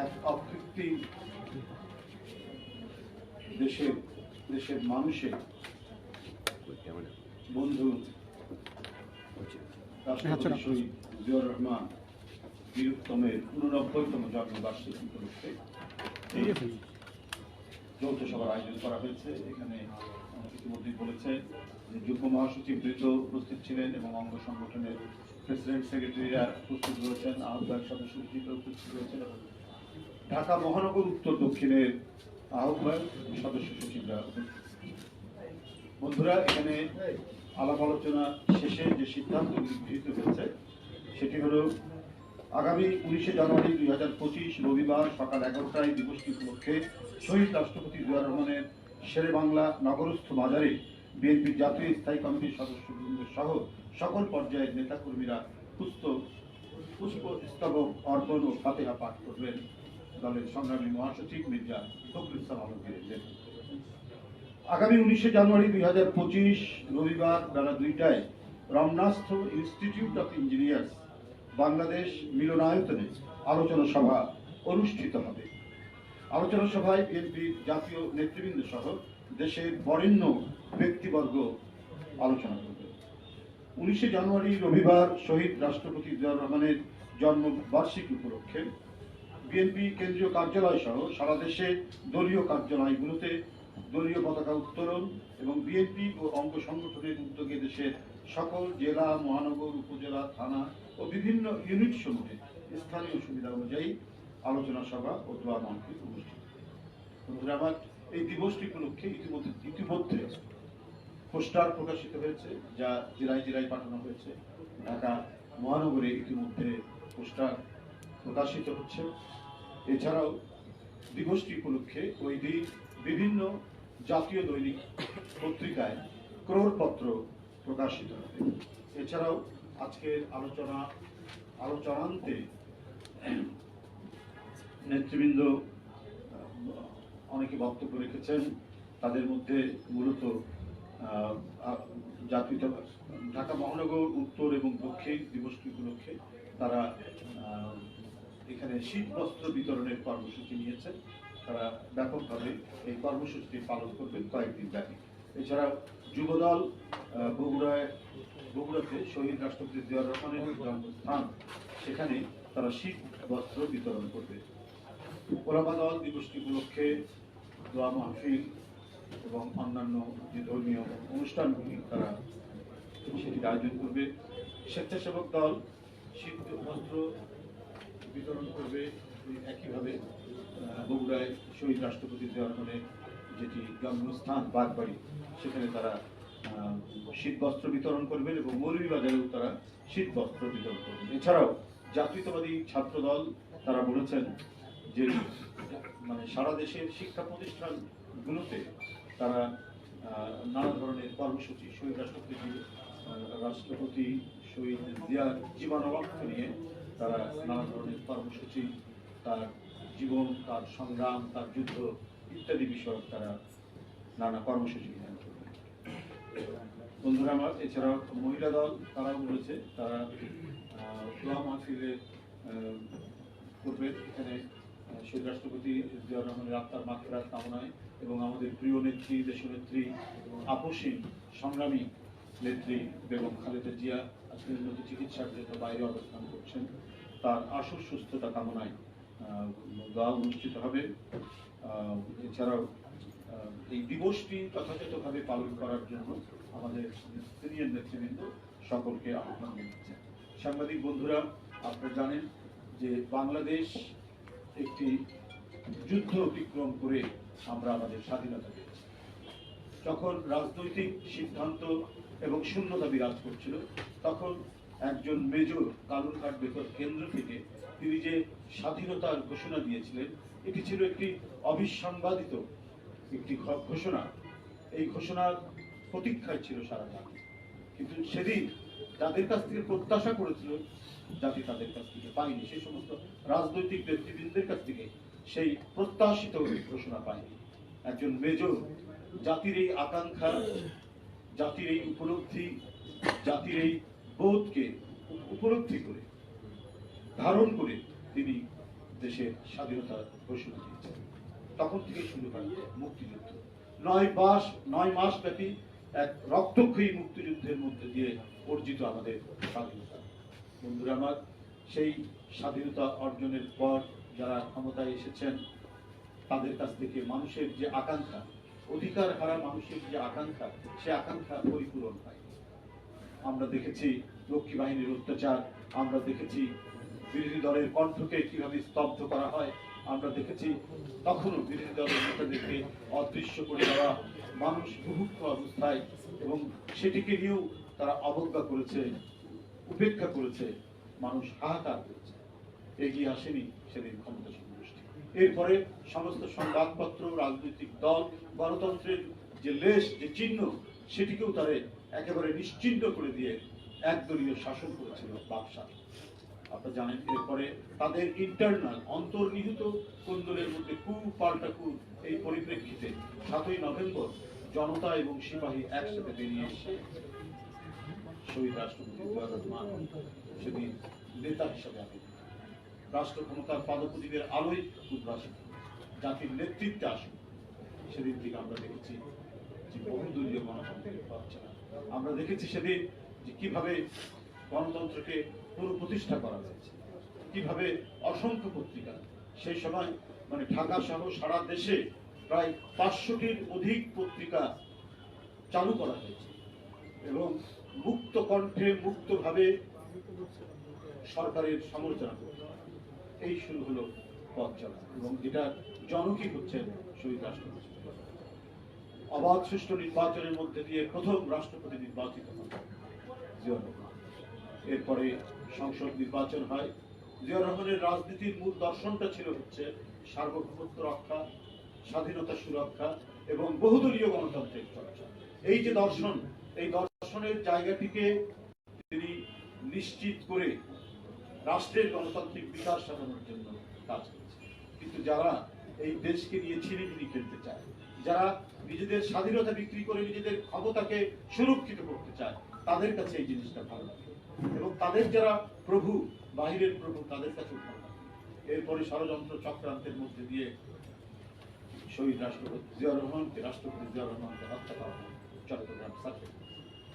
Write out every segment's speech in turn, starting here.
এক অকৃত্রিম দেশের মানুষের বন্ধু রাষ্ট্রপতি শহীদ জিয়াউর রহমান বীরুত্তমের 89তম জন্মবার্ষিকী উপলক্ষে যৌথ সভার আয়োজন করা হয়েছে। এখানে ইতিমধ্যে বলেছে যে যুগ্ম মহাসচিব বৃত উপস্থিত ছিলেন এবং অঙ্গ সংগঠনের প্রেসিডেন্ট সেক্রেটারিরা উপস্থিত রয়েছেন, আহ্বায়ক সদস্য উপস্থিত রয়েছেন এবং ঢাকা মহানগর উত্তর দক্ষিণের আহ্বায়ক সদস্য সচিবরা। বন্ধুরা, এখানে আলাপ আলোচনা শেষে যে সিদ্ধান্তগুলি গৃহীত হয়েছে সেটি হল আগামী 19 জানুয়ারি 2025 রবিবার সকাল 11টায় দিবসটি উপলক্ষে শহীদ রাষ্ট্রপতি জিয়াউর রহমানের শেরে বাংলা নগরস্থ বাজারে বিএনপির জাতীয় স্থায়ী কমিটির সদস্যবৃন্দ সহ সকল পর্যায়ের নেতাকর্মীরা পুষ্পস্তবক অর্পণ ও ফাতেহা পাঠ করবেন দলের সংগ্রামী মহাসচিব মির্জা ফখরুল ইসলাম আলমগীর। আগামী 19 জানুয়ারি 2025 রবিবার বেলা 2টায় রমনাস্থ ইনস্টিটিউট অফ ইঞ্জিনিয়ার্স বাংলাদেশ মিলনায়তনে আলোচনা সভা অনুষ্ঠিত হবে। আলোচনা সভায় বিএনপির জাতীয় নেতৃবৃন্দ সহ দেশের বরেণ্য ব্যক্তিবর্গ আলোচনা করবে। 19 জানুয়ারি রবিবার শহীদ রাষ্ট্রপতি জিয়াউর রহমানের জন্মবার্ষিকী উপলক্ষে বিএনপি কেন্দ্রীয় কার্যালয় সহ সারা দেশে দলীয় কার্যালয়গুলোতে দলীয় পতাকা উত্তোলন এবং বিএনপি ও অঙ্গ সংগঠনের উদ্যোগে দেশের সকল জেলা, মহানগর, উপজেলা, থানা ও বিভিন্ন ইউনিট সমূহে স্থানীয় সুবিধা অনুযায়ী আলোচনা সভা ও দোয়া মাহফিল অনুষ্ঠিত। বন্ধুরা আমার, এই দিবসটি উপলক্ষে ইতিমধ্যে পোস্টার প্রকাশিত হয়েছে, যা জেলায় জেলায় পাঠানো হয়েছে। ঢাকা মহানগরে ইতিমধ্যে পোস্টার প্রকাশিত হচ্ছে। এছাড়াও দিবসটি উপলক্ষে ওই দিন বিভিন্ন জাতীয় দৈনিক পত্রিকায় ক্রোড়পত্র প্রকাশিত হবে। এছাড়াও আজকের আলোচনান্তে নেতৃবৃন্দ অনেকে বক্তব্য রেখেছেন। তাদের মধ্যে মূলত ঢাকা মহানগর উত্তর এবং দক্ষিণ দিবসটি উপলক্ষে তারা এখানে শীত বস্ত্র বিতরণের কর্মসূচি নিয়েছেন। তারা ব্যাপকভাবে এই কর্মসূচিটি পালন করবেন কয়েকদিন ব্যাপী। এছাড়াও যুবদল বগুড়াতে শহীদ রাষ্ট্রপতি জিয়াউর রহমানের জন্মস্থান, সেখানে তারা শীত বস্ত্র বিতরণ করবে। ওলামা দল দিবসটি উপলক্ষে দোয়া মাহফিল এবং অন্যান্য যে ধর্মীয় অনুষ্ঠানগুলি তারা সেটির আয়োজন করবে। স্বেচ্ছাসেবক দল শীত বস্ত্র বিতরণ করবে। একইভাবে বগুড়ায় শহীদ রাষ্ট্রপতি জিয়াউর রহমানের যেটি জন্মস্থান বাগবাড়ি, সেখানে তারা শীত বস্ত্র বিতরণ করবেন এবং মৌলভীবাজারেও তারা শীত বস্ত্র বিতরণ করবেন। এছাড়াও জাতীয়তাবাদী ছাত্র দল তারা বলেছেন যে সারা দেশের শিক্ষা প্রতিষ্ঠানগুলোতে তারা নানা ধরনের কর্মসূচি শহীদ রাষ্ট্রপতি শহীদ জিয়ার জীবনাবর্ত নিয়ে তারা নানা ধরনের কর্মসূচি, তার জীবন, তার সংগ্রাম, তার যুদ্ধ ইত্যাদি বিষয়ক তারা নানা কর্মসূচি গ্রহণ করবে। বন্ধুরা আমার, এছাড়াও মহিলা দল তারাও বলেছে তারা দোয়া মাহফিলে করবে। এখানে শহীদ রাষ্ট্রপতি জিয়াউর রহমানের আত্মার মাগফিরাত কামনায় এবং আমাদের প্রিয় নেত্রী, দেশনেত্রী, আপসীন সংগ্রামী নেত্রী বেগম খালেদা জিয়া আজকের উন্নত চিকিৎসার জন্য বাইরে অবস্থান করছেন, তার আশু সুস্থতা কামনায় দোয়া অনুষ্ঠিত হবে। এছাড়াও এই দিবসটি যথাযথভাবে পালন করার জন্য আমাদের সিনিয়র নেতৃবৃন্দ সকলকে আহ্বান জানাচ্ছেন। সাংবাদিক বন্ধুরা, আপনারা জানেন যে বাংলাদেশ একটি যুদ্ধ অতিক্রম করে আমরা আমাদের স্বাধীনতা পেয়েছি। যখন রাজনৈতিক সিদ্ধান্ত এবং শূন্যতা বিরাজ করছিল, তখন একজন মেজর কালুরঘাট বেতার কেন্দ্র থেকে তিনি যে স্বাধীনতার ঘোষণা দিয়েছিলেন, এটি ছিল একটি অবিসংবাদিত একটি ঘোষণা। এই ঘোষণার প্রতীক্ষায় ছিল সারা জাতি, কিন্তু সেদিন যাদের কাছ থেকে প্রত্যাশা করেছিল জাতি তাদের কাছ থেকে পায়নি। সেই সমস্ত রাজনৈতিক নেতৃবৃন্দের কাছ থেকে সেই প্রত্যাশিত ঘোষণা পায়নি। একজন মেজর জাতির এই আকাঙ্ক্ষা, জাতির এই উপলব্ধি, জাতির এই বোধকে উপলব্ধি করে ধারণ করে তিনি দেশের স্বাধীনতা ঘোষণা দিয়েছে। তখন থেকে শুরু হয় মুক্তিযুদ্ধ। 9 মাস ব্যাপী এক রক্তক্ষয়ী মুক্তিযুদ্ধের মধ্যে দিয়ে অর্জিত আমাদের স্বাধীনতা। বন্ধুরা আমার, সেই স্বাধীনতা অর্জনের পর যারা ক্ষমতায় এসেছেন তাদের কাছ থেকে মানুষের যে আকাঙ্ক্ষা, অধিকার হারা মানুষের যে আকাঙ্ক্ষা, সে আকাঙ্ক্ষা পরিপূরণ হয়। আমরা দেখেছি রক্ষী বাহিনীর অত্যাচার, আমরা দেখেছি বিরোধী দলের কণ্ঠকে কিভাবে স্তব্ধ করা হয়, আমরা দেখেছি তখনও বিরোধী দলের নেতাদেরকে অদৃশ্য করে দেওয়া, মানুষ বুভুক্ষ অবস্থায়, এবং সেটিকে নিয়েও তারা অবজ্ঞা করেছে, উপেক্ষা করেছে, মানুষ হাহাকার করেছে। এগিয়ে আসেনি সেদিন ক্ষমতাসীন গোষ্ঠী। এরপরে সমস্ত সংবাদপত্র, রাজনৈতিক দল গণতন্ত্রের যে লেশ, যে চিহ্ন, সেটিকেও তারা একেবারে নিশ্চিহ্ন করে দিয়ে একদলীয় শাসন করেছিল বাকশাল। আপনারা জানেন এরপরে তাদের ইন্টারনাল অন্তর্নিহিত কোন্দলের মধ্যে কু পাল্টা কু, এই পরিপ্রেক্ষিতে 7ই নভেম্বর জনতা এবং সিপাহী একসাথে বেরিয়ে এসে শহীদ রাষ্ট্রপতি জিয়াউর রহমান সেদিন নেতা হিসাবে আবির্ভূত, রাষ্ট্র ক্ষমতার পাদপ্রদীপের আলোয় উদ্ভাসিত, জাতির নেতৃত্বে আসুন। সেদিন থেকে আমরা দেখেছি যে বহুদলীয় গণতন্ত্রের পথচলা। আমরা দেখেছি সেদিন যে কিভাবে গণতন্ত্রকে পুনঃপ্রতিষ্ঠা করা হয়েছে, কিভাবে অসংখ্য পত্রিকা, সেই সময় মানে ঢাকা সহ সারা দেশে প্রায় 500টির অধিক পত্রিকা চালু করা হয়েছে, এবং মুক্ত কণ্ঠে মুক্তভাবে সরকারের সমালোচনা করতে। এই শুরু হলো পথ চলা, এবং এটা জনকই হচ্ছেন শহীদ রাষ্ট্রপতি। অবাধ সুষ্ঠু নির্বাচনের মধ্যে দিয়ে প্রথম রাষ্ট্রপতি নির্বাচিত হন জিয়াউর রহমান। এরপরে সংসদ নির্বাচন হয়। জিয়াউর রহমানের রাজনীতির মূল দর্শনটা ছিল হচ্ছে সার্বভৌমত্ব রক্ষা, স্বাধীনতা সুরক্ষা এবং বহুদলীয় গণতন্ত্রের চর্চা। এই যে দর্শন, এই দর্শনের জায়গাটিকে তিনি নিশ্চিত করে রাষ্ট্রের গণতান্ত্রিক বিকাশ সাধনের জন্য কাজ করেছে। কিন্তু যারা এই দেশকে নিয়ে ছিনিমিনি খেলতে চায়, যারা নিজেদের স্বাধীনতা বিক্রি করে নিজেদের ক্ষমতাকে সুরক্ষিত করতে চায়, তাদের কাছে এই জিনিসটা ভালো লাগে, এবং তাদের যারা প্রভু, বাহিরের প্রভু, তাদের কাছে ভালো লাগে। এরপরে ষড়যন্ত্র চক্রান্তের মধ্যে দিয়ে শহীদ রাষ্ট্রপতি জিয়াউর রহমানকে হত্যা করা হয় চট্টগ্রাম সার্কেল।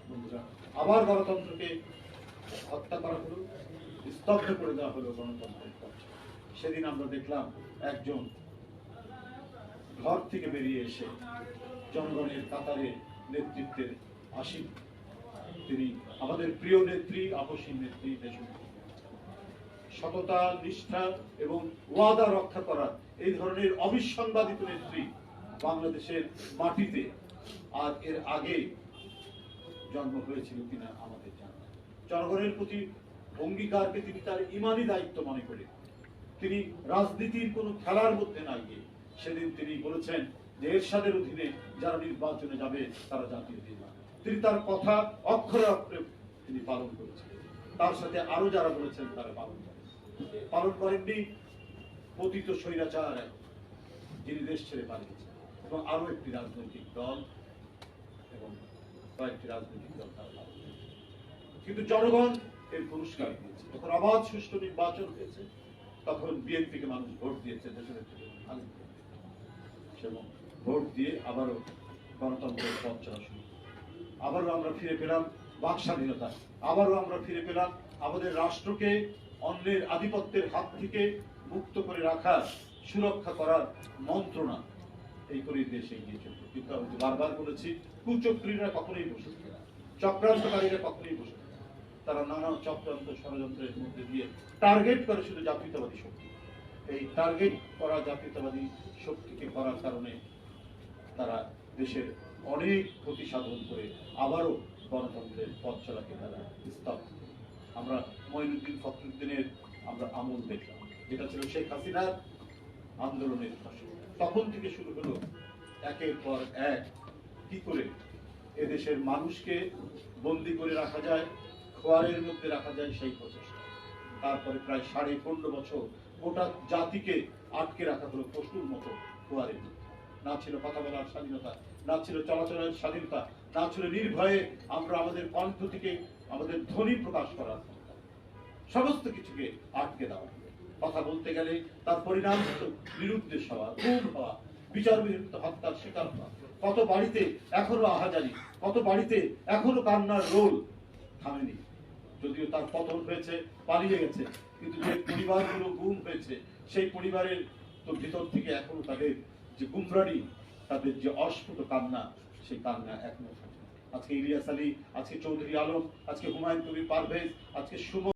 বন্ধুরা, আবার গণতন্ত্রকে হত্যা করা হলো, স্তব্ধ করে দেওয়া হলো গণতন্ত্রের পথ। সেদিন আমরা দেখলাম একজন ঘর থেকে বেরিয়ে এসে জনগণের কাতারে নেতৃত্বের আসীন, তিনি আমাদের প্রিয় নেত্রী, আপসীন নেত্রী, দেশনেত্রী। সততা, নিষ্ঠা এবং ওয়াদা রক্ষা করার এই ধরনের অবিসংবাদিত নেত্রী বাংলাদেশের মাটিতে আর এর আগে জন্ম হয়েছিল কিনা আমাদের জানা। জনগণের প্রতি অঙ্গীকারকে তিনি তার ইমানি দায়িত্ব মনে করে তিনি রাজনীতির কোনো খেলার মধ্যে না গিয়ে সেদিন তিনি বলেছেন যে এরশাদের অধীনে যারা নির্বাচনে যাবে তারা জাতীয় নির্বাচন। তিনি তার কথা অক্ষরে অক্ষরে তিনি পালন করেছেন। তার সাথে আরো যারা বলেছেন তারা পালন করেননি পতিত স্বৈরাচার যিনি দেশ ছেড়ে পালিয়েছেন, এবং আরো একটি রাজনৈতিক দল এবং কয়েকটি রাজনৈতিক দল তারা পালন করেছে। কিন্তু জনগণ এর পুরস্কার দিয়েছে। যখন অবাধ সুষ্ঠু নির্বাচন হয়েছে তখন বিএনপিকে মানুষ ভোট দিয়েছে, দেশের এবং ভোট দিয়ে আবারও গণতন্ত্রের পথ চলা শুরু। আবারও আমরা ফিরে পেলাম বাক স্বাধীনতা, আবারও আমরা ফিরে পেলাম আমাদের রাষ্ট্রকে অন্যের আধিপত্যের হাত থেকে মুক্ত করে রাখার, সুরক্ষা করার মন্ত্রণা। এই করে দেশে এগিয়ে চলবে। কিন্তু আমি বারবার বলেছি, কুচক্রীরা কখনোই বসে থাকে না, চক্রান্তকারীরা কখনোই বসে থাকে না। তারা নানা চক্রান্ত ষড়যন্ত্রের মধ্যে দিয়ে টার্গেট করে শুধু জাতীয়তাবাদী শক্তি। এই টার্গেট করা জাতীয়তাবাদী শক্তিকে করার কারণে তারা দেশের অনেক ক্ষতি সাধন করে আবারও গণতন্ত্রের পথ চলাকে তারা স্তব্ধ। আমরা মঈনুদ্দিন ফখরুদ্দিনের আমরা আমল দেখলাম, যেটা ছিল শেখ হাসিনার আন্দোলনের ফসল। তখন থেকে শুরু হলো একের পর এক কি করে এদেশের মানুষকে বন্দী করে রাখা যায়, খোয়ারের মধ্যে রাখা যায় সেই প্রচেষ্টা। তারপরে প্রায় 15.5 বছর গোটা জাতিকে আটকে রাখা হলো পশুর মতো খোয়ারের মধ্যে। না ছিল কথা বলার স্বাধীনতা, না ছিল চলাচলের স্বাধীনতা, না ছিল নির্ভয়ে আমরা আমাদের কণ্ঠ থেকে আমাদের ধ্বনি প্রকাশ করার ক্ষমতা। সমস্ত কিছুকে আটকে দেওয়া হলো। কথা বলতে গেলে তার পরিণাম হতো নিরুদ্দেশ হওয়া, গুম হওয়া, বিচার বিরুদ্ধে হত্যার শিকার হওয়া। কত বাড়িতে এখনো আহাজারি, কত বাড়িতে এখনো কান্নার রোল থামেনি। যদিও তার পতন হয়েছে, পালিয়ে গেছে, কিন্তু যে পরিবারগুলো গুম হয়েছে সেই পরিবারের তো ভিতর থেকে এখনো তাদের যে গুমরানি, তাদের যে অস্ফুট কান্না, সেই কান্না এখনো থাকে। আজকে ইলিয়াস আলী, আজকে চৌধুরী আলম, আজকে হুমায়ুন কবির পারভেজ, আজকে সুমন